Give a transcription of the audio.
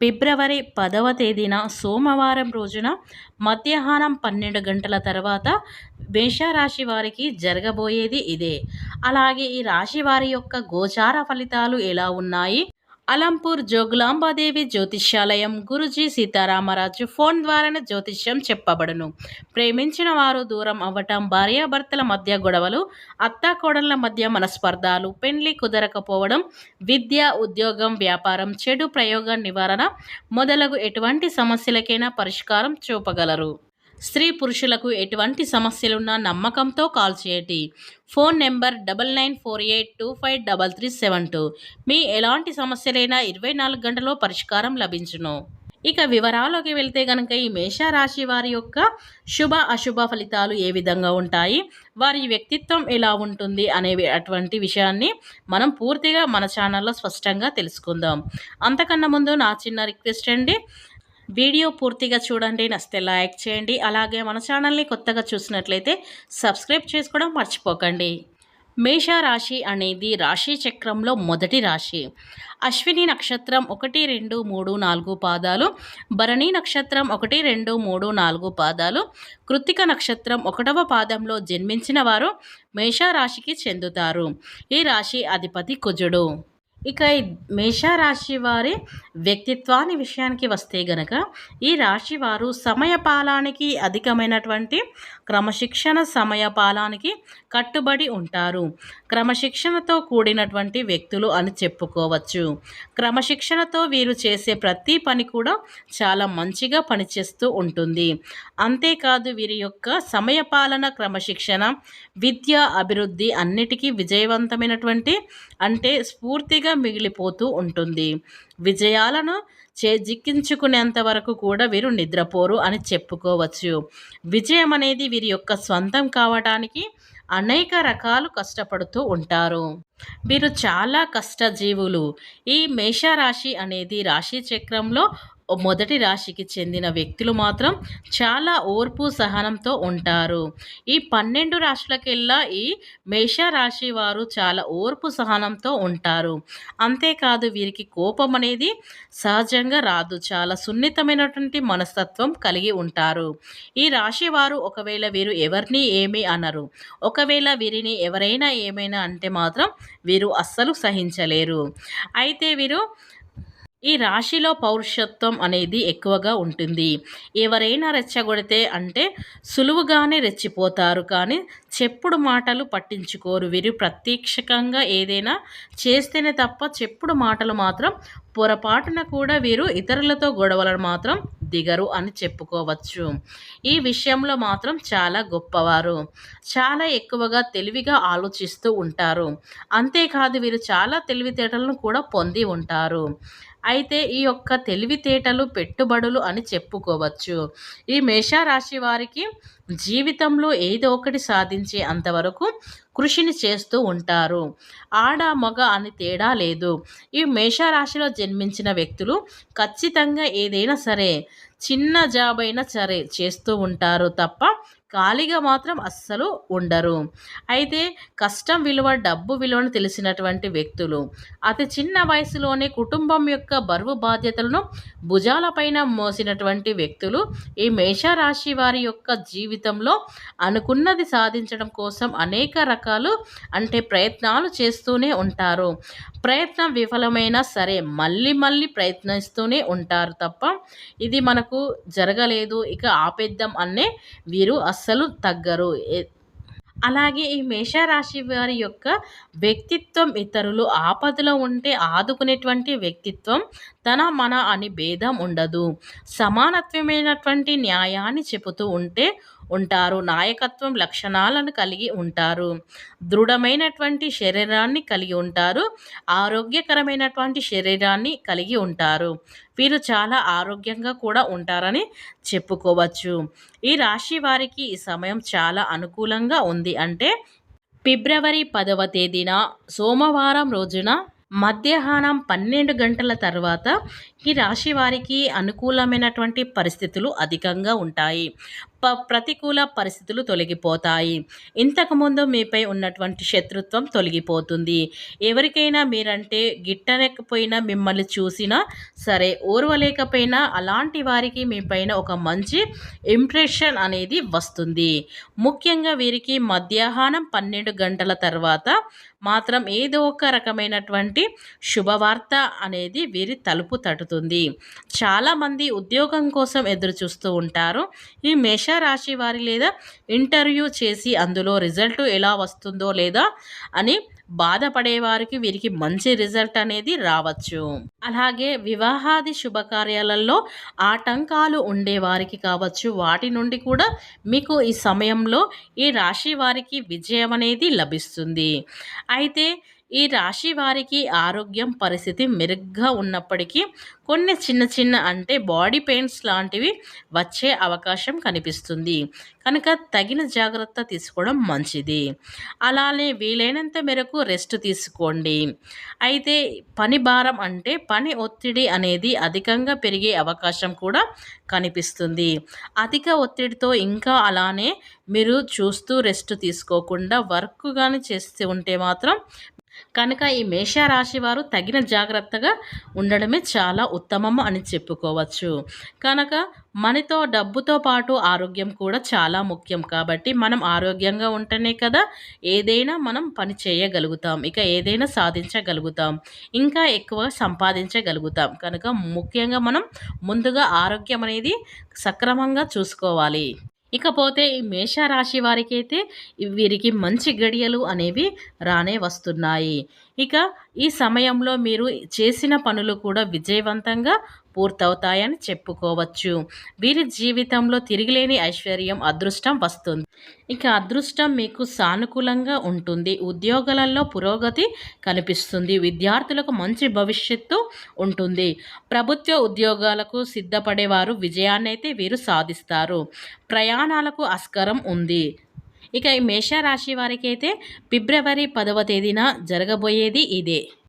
ఫిబ్రవరి 10వ తేదీన సోమవారం రోజున మధ్యాహ్నం 12 గంటల తర్వాత మేషరాశి వారికి జరగబోయేది ఇదే. అలాగే ఈ రాశి వారి యొక్క గోచార ఫలితాలు ఎలా ఉన్నాయి? అలంపూర్ జోగులాంబాదేవి జ్యోతిష్యాలయం గురుజీ సీతారామరాజు ఫోన్ ద్వారానే జ్యోతిష్యం చెప్పబడును. ప్రేమించిన వారు దూరం అవ్వటం, భార్యాభర్తల మధ్య గొడవలు, అత్తాకోడళ్ల మధ్య మనస్పర్ధాలు, పెండ్లి కుదరకపోవడం, విద్య, ఉద్యోగం, వ్యాపారం, చెడు ప్రయోగ నివారణ మొదలగు ఎటువంటి సమస్యలకైనా పరిష్కారం చూపగలరు. స్త్రీ పురుషులకు ఎటువంటి సమస్యలున్నా నమ్మకంతో కాల్ చేయండి. Phone number 9948253372. మీ ఎలాంటి సమస్యలైనా 24 గంటల్లో పరిష్కారం లభించును. ఇక వివరాల్లోకి వెళ్తే గనక ఈ మేషరాశి వారి యొక్క శుభ అశుభ ఫలితాలు ఏ విధంగా ఉంటాయి, వారి వ్యక్తిత్వం ఎలా ఉంటుంది అటువంటి విషయాన్ని మనం పూర్తిగా మన ఛానల్లో స్పష్టంగా తెలుసుకుందాం. అంతకన్నా ముందు నా చిన్న రిక్వెస్ట్ అండి, వీడియో పూర్తిగా చూడండి, నచ్చితే లైక్ చేయండి. అలాగే మన ఛానల్ని కొత్తగా చూసినట్లయితే సబ్స్క్రైబ్ చేసుకోవడం మర్చిపోకండి. మేషరాశి అనేది రాశి చక్రంలో మొదటి రాశి. అశ్విని నక్షత్రం 1, 2, 3, 4 పాదాలు, భరణి నక్షత్రం 1, 2, 3, 4 పాదాలు, కృత్తిక నక్షత్రం 1వ పాదంలో జన్మించిన వారు మేషరాశికి చెందుతారు. ఈ రాశి అధిపతి కుజుడు. ఇక ఈ మేషరాశి వారి వ్యక్తిత్వాన్ని విషయానికి వస్తే గనక ఈ రాశి వారు సమయపాలానికి అధికమైనటువంటి క్రమశిక్షణ, సమయపాలానికి కట్టుబడి ఉంటారు. క్రమశిక్షణతో కూడినటువంటి వ్యక్తులు అని చెప్పుకోవచ్చు. క్రమశిక్షణతో వీరు చేసే ప్రతి పని కూడా చాలా మంచిగా పనిచేస్తూ ఉంటుంది. అంతేకాదు వీరి యొక్క సమయపాలన, క్రమశిక్షణ, విద్య, అభివృద్ధి అన్నిటికీ విజయవంతమైనటువంటి అంటే స్ఫూర్తిగా మిగిలిపోతూ ఉంటుంది. విజయాలను చేజిక్కించుకునేంత వరకు కూడా వీరు నిద్రపోరు అని చెప్పుకోవచ్చు. విజయం అనేది వీరి యొక్క స్వంతం కావడానికి అనేక రకాలు కష్టపడుతూ ఉంటారు. వీరు చాలా కష్టజీవులు. ఈ మేషరాశి అనేది రాశి చక్రంలో మొదటి రాశికి చెందిన వ్యక్తులు మాత్రం చాలా ఓర్పు, సహనంతో ఉంటారు. ఈ 12 రాశులకెల్లా ఈ మేషరాశి వారు చాలా ఓర్పు, సహనంతో ఉంటారు. అంతేకాదు వీరికి కోపం అనేది సహజంగా రాదు. చాలా సున్నితమైనటువంటి మనస్తత్వం కలిగి ఉంటారు. ఈ రాశి వారు ఒకవేళ వీరు ఎవరిని ఏమీ అనరు. ఒకవేళ వీరిని ఎవరైనా ఏమైనా అంటే మాత్రం వీరు అస్సలు సహించలేరు. అయితే వీరు ఈ రాశిలో పౌరుషత్వం అనేది ఎక్కువగా ఉంటుంది. ఎవరైనా రెచ్చగొడితే అంటే సులువుగానే రెచ్చిపోతారు, కానీ చెప్పుడు మాటలు పట్టించుకోరు. వీరు ప్రత్యక్షంగా ఏదైనా చేస్తేనే తప్ప చెప్పుడు మాటలు మాత్రం పొరపాటున కూడా వీరు ఇతరులతో గొడవలను మాత్రం దిగరు అని చెప్పుకోవచ్చు. ఈ విషయంలో మాత్రం చాలా గొప్పవారు. చాలా ఎక్కువగా తెలివిగా ఆలోచిస్తూ ఉంటారు. అంతేకాదు వీరు చాలా తెలివితేటలను కూడా పొంది ఉంటారు. అయితే ఈ యొక్క తెలివితేటలు పెట్టుబడులు అని చెప్పుకోవచ్చు. ఈ మేషరాశి వారికి జీవితంలో ఏదో ఒకటి సాధించే అంతవరకు కృషిని చేస్తూ ఉంటారు. ఆడ మగ అని తేడా లేదు. ఈ మేషరాశిలో జన్మించిన వ్యక్తులు ఖచ్చితంగా ఏదైనా సరే, చిన్న జాబ్ అయినా సరే చేస్తూ ఉంటారు తప్ప ఖాళీగా మాత్రం అస్సలు ఉండరు. అయితే కష్టం విలువ, డబ్బు విలువను తెలిసినటువంటి వ్యక్తులు. అతి చిన్న వయసులోనే కుటుంబం యొక్క బరువు బాధ్యతలను భుజాలపైన మోసినటువంటి వ్యక్తులు ఈ మేషరాశి వారి యొక్క జీవితంలో అనుకున్నది సాధించడం కోసం అనేక రకాలు అంటే ప్రయత్నాలు చేస్తూనే ఉంటారు. ప్రయత్నం విఫలమైనా సరే మళ్ళీ మళ్ళీ ప్రయత్నిస్తూనే ఉంటారు తప్ప ఇది మనకు జరగలేదు ఇక ఆపేద్దాం అనే వీరు అస్సలు తగ్గరు. అలాగే ఈ మేషరాశి వారి యొక్క వ్యక్తిత్వం ఇతరులు ఆపదలో ఉంటే ఆదుకునేటువంటి వ్యక్తిత్వం, తన మన అని భేదం ఉండదు. సమానత్వమైనటువంటి న్యాయాన్ని చెబుతూ ఉంటారు. నాయకత్వం లక్షణాలను కలిగి ఉంటారు. దృఢమైనటువంటి శరీరాన్ని కలిగి ఉంటారు. ఆరోగ్యకరమైనటువంటి శరీరాన్ని కలిగి ఉంటారు. వీరు చాలా ఆరోగ్యంగా కూడా ఉంటారని చెప్పుకోవచ్చు. ఈ రాశి వారికి ఈ సమయం చాలా అనుకూలంగా ఉంది. అంటే ఫిబ్రవరి 10వ తేదీన సోమవారం రోజున మధ్యాహ్నం 12 గంటల తర్వాత ఈ రాశి వారికి అనుకూలమైనటువంటి పరిస్థితులు అధికంగా ఉంటాయి. ప్రతికూల పరిస్థితులు తొలగిపోతాయి. ఇంతకుముందు మీపై ఉన్నటువంటి శత్రుత్వం తొలగిపోతుంది. ఎవరికైనా మీరంటే గిట్టలేకపోయినా, మిమ్మల్ని చూసినా సరే ఓర్వలేకపోయినా అలాంటి వారికి మీ పైన ఒక మంచి ఇంప్రెషన్ అనేది వస్తుంది. ముఖ్యంగా వీరికి మధ్యాహ్నం 12 గంటల తర్వాత మాత్రం ఏదో ఒక రకమైనటువంటి శుభవార్త అనేది వీరి తలుపు తట్టుతుంది. చాలామంది ఉద్యోగం కోసం ఎదురు చూస్తూ ఉంటారు. ఈ మేషరాశి వారి లేదా ఇంటర్వ్యూ చేసి అందులో రిజల్ట్ ఎలా వస్తుందో లేదా అని బాధపడేవారికి వీరికి మంచి రిజల్ట్ అనేది రావచ్చు. అలాగే వివాహాది శుభకార్యాలలో ఆటంకాలు ఉండేవారికి కావచ్చు, వాటి నుండి కూడా మీకు ఈ సమయంలో ఈ రాశి వారికి విజయం అనేది లభిస్తుంది. అయితే ఈ రాశి వారికి ఆరోగ్యం పరిస్థితి మెరుగ్గా ఉన్నప్పటికీ కొన్ని చిన్న చిన్న అంటే బాడీ పెయిన్స్ లాంటివి వచ్చే అవకాశం కనిపిస్తుంది. కనుక తగిన జాగ్రత్త తీసుకోవడం మంచిది. అలానే వీలైనంత మేరకు రెస్ట్ తీసుకోండి. అయితే పని భారం అంటే పని ఒత్తిడి అనేది అధికంగా పెరిగే అవకాశం కూడా కనిపిస్తుంది. అధిక ఒత్తిడితో ఇంకా అలానే మీరు చూస్తూ రెస్ట్ తీసుకోకుండా వర్క్ కానీ చేస్తూ ఉంటే మాత్రం కనుక ఈ మేషరాశి వారు తగిన జాగ్రత్తగా ఉండడమే చాలా ఉత్తమము అని చెప్పుకోవచ్చు. కనుక మనతో డబ్బుతో పాటు ఆరోగ్యం కూడా చాలా ముఖ్యం. కాబట్టి మనం ఆరోగ్యంగా ఉంటేనే కదా ఏదైనా మనం పని చేయగలుగుతాం, ఇక ఏదైనా సాధించగలుగుతాం, ఇంకా ఎక్కువ సంపాదించగలుగుతాం. కనుక ముఖ్యంగా మనం ముందుగా ఆరోగ్యం అనేది సక్రమంగా చూసుకోవాలి. ఇకపోతే ఈ మేషరాశి వారికైతే వీరికి మంచి గడియలు అనేవి రానే వస్తున్నాయి. ఇక ఈ సమయంలో మీరు చేసిన పనులు కూడా విజయవంతంగా పూర్తవుతాయని చెప్పుకోవచ్చు. వీరి జీవితంలో తిరిగిలేని ఐశ్వర్యం, అదృష్టం వస్తుంది. ఇక అదృష్టం మీకు సానుకూలంగా ఉంటుంది. ఉద్యోగాలలో పురోగతి కనిపిస్తుంది. విద్యార్థులకు మంచి భవిష్యత్తు ఉంటుంది. ప్రభుత్వ ఉద్యోగాలకు సిద్ధపడేవారు విజయాన్ని అయితే వీరు సాధిస్తారు. ప్రయాణాలకు ఆస్కారం ఉంది. ఇక ఈ మేషరాశి వారికి అయితే ఫిబ్రవరి 10వ తేదీన జరగబోయేది ఇదే.